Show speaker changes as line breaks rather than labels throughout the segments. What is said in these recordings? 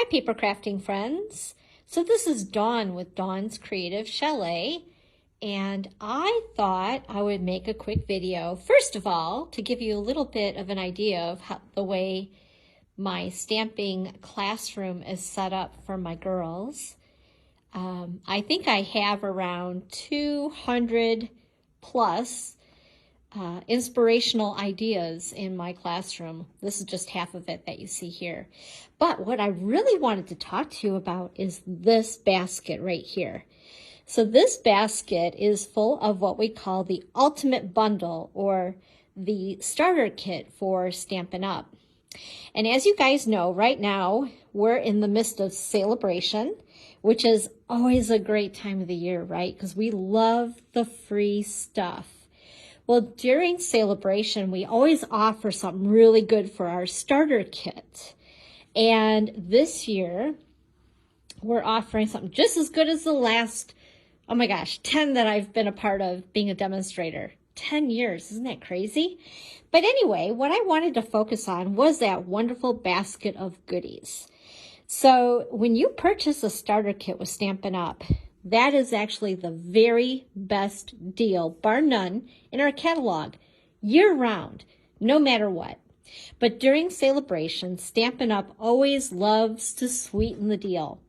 Hi, paper crafting friends. So this is Dawn with Dawn's Creative Chalet, and I thought I would make a quick video, first of all, to give you a little bit of an idea of how the way my stamping classroom is set up for my girls. I think I have around 200 plus inspirational ideas in my classroom. This is just half of it that you see here. But what I really wanted to talk to you about is this basket right here. So this basket is full of what we call the ultimate bundle, or the starter kit for Stampin' Up. And as you guys know, right now we're in the midst of celebration, which is always a great time of the year, right? Because we love the free stuff. Well, during celebration, we always offer something really good for our starter kit. And this year, we're offering something just as good as the last, oh my gosh, 10 that I've been a part of being a demonstrator. 10 years, isn't that crazy? But anyway, what I wanted to focus on was that wonderful basket of goodies. So when you purchase a starter kit with Stampin' Up, that is actually the very best deal, bar none, in our catalog, year-round, no matter what. But during celebration, Stampin' Up always loves to sweeten the deal.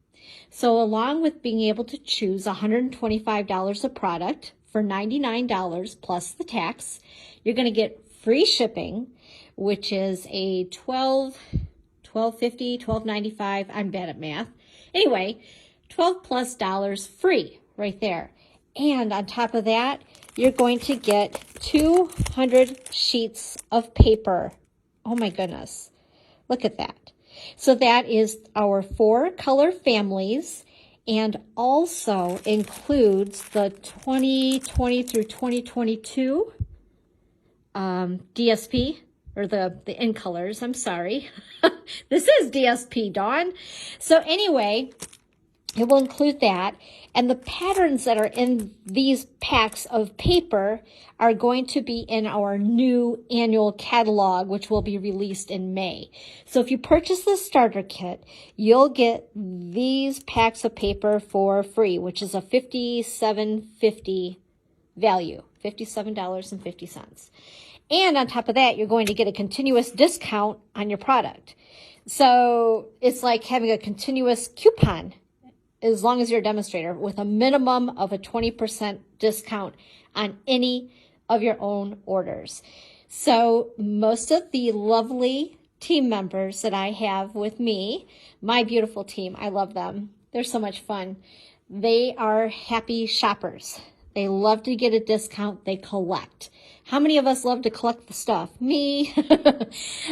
So along with being able to choose $125 of product for $99 plus the tax, you're going to get free shipping, which is a $12.50, $12.95. I'm bad at math. Anyway, $12+ free right there. And on top of that, you're going to get 200 sheets of paper. Oh my goodness. Look at that. So that is our 4 color families, and also includes the 2020 through 2022 DSP, or the in colors, I'm sorry. This is DSP, Dawn. So anyway, it will include that, and the patterns that are in these packs of paper are going to be in our new annual catalog, which will be released in May. So if you purchase the starter kit, you'll get these packs of paper for free, which is a $57.50 value, $57.50. And on top of that, you're going to get a continuous discount on your product. So it's like having a continuous coupon as long as you're a demonstrator, with a minimum of a 20% discount on any of your own orders. So most of the lovely team members that I have with me, my beautiful team, I love them. They're so much fun. They are happy shoppers. They love to get a discount. They collect. How many of us love to collect the stuff? Me.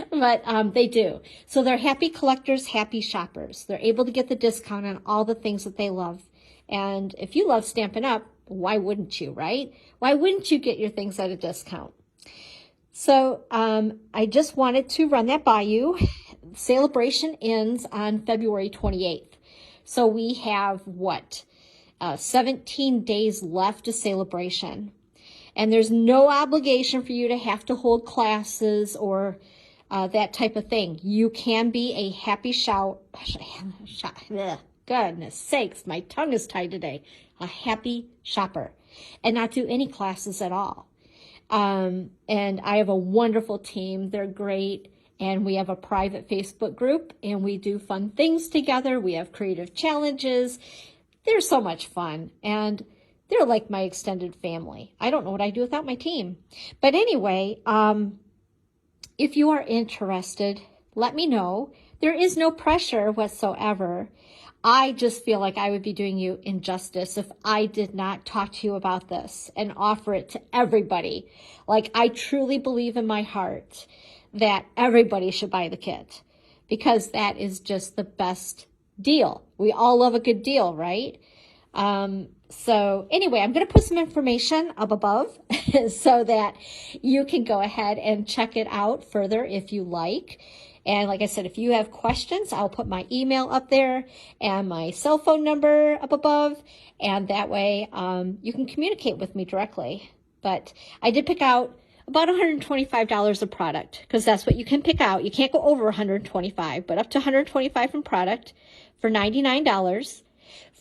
But they do. So they're happy collectors, happy shoppers. They're able to get the discount on all the things that they love. And if you love Stampin' Up, why wouldn't you, right? Why wouldn't you get your things at a discount? So I just wanted to run that by you. Celebration ends on February 28th. So we have, 17 days left to celebration. And there's no obligation for you to have to hold classes or that type of thing. You can be a happy goodness sakes, my tongue is tied today. A happy shopper and not do any classes at all. And I have a wonderful team. They're great. And we have a private Facebook group, and we do fun things together. We have creative challenges. They're so much fun. And they're like my extended family. I don't know what I'd do without my team. But anyway, if you are interested, let me know. There is no pressure whatsoever. I just feel like I would be doing you injustice if I did not talk to you about this and offer it to everybody. Like, I truly believe in my heart that everybody should buy the kit, because that is just the best deal. We all love a good deal, right? So anyway, I'm going to put some information up above so that you can go ahead and check it out further if you like. And like I said, if you have questions, I'll put my email up there and my cell phone number up above. And that way you can communicate with me directly. But I did pick out about $125 a product, because that's what you can pick out. You can't go over 125, but up to 125 in product for $99.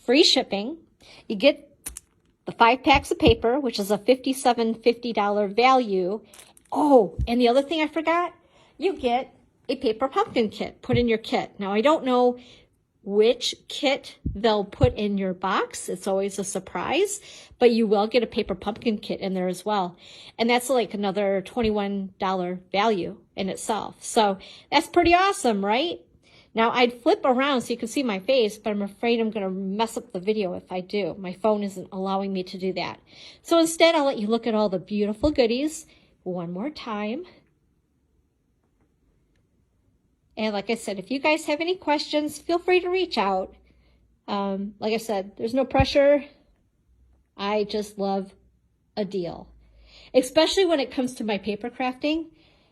Free shipping. You get the 5 packs of paper, which is a $57.50 value. Oh, and the other thing I forgot, you get a paper pumpkin kit put in your kit. Now, I don't know which kit they'll put in your box. It's always a surprise, but you will get a paper pumpkin kit in there as well. And that's like another $21 value in itself. So that's pretty awesome, right? Now I'd flip around so you can see my face, but I'm afraid I'm going to mess up the video if I do. My phone isn't allowing me to do that. So instead, I'll let you look at all the beautiful goodies one more time. And like I said, if you guys have any questions, feel free to reach out. Like I said, there's no pressure. I just love a deal, especially when it comes to my paper crafting,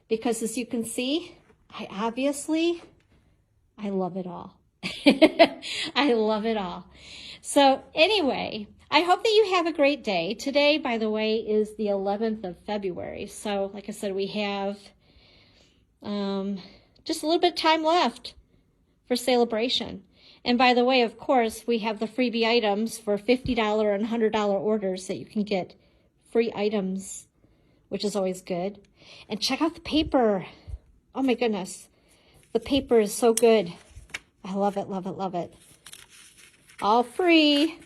because as you can see, I love it all. I love it all. So anyway, I hope that you have a great day. Today, by the way, is the 11th of February. So like I said, we have just a little bit of time left for celebration. And by the way, of course, we have the freebie items for $50 and $100 orders that you can get free items, which is always good. And check out the paper. Oh my goodness. The paper is so good. I love it, love it, love it. All free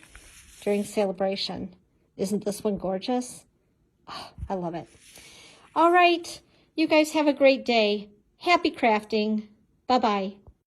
during celebration. Isn't this one gorgeous? Oh, I love it. All right. You guys have a great day. Happy crafting. Bye-bye.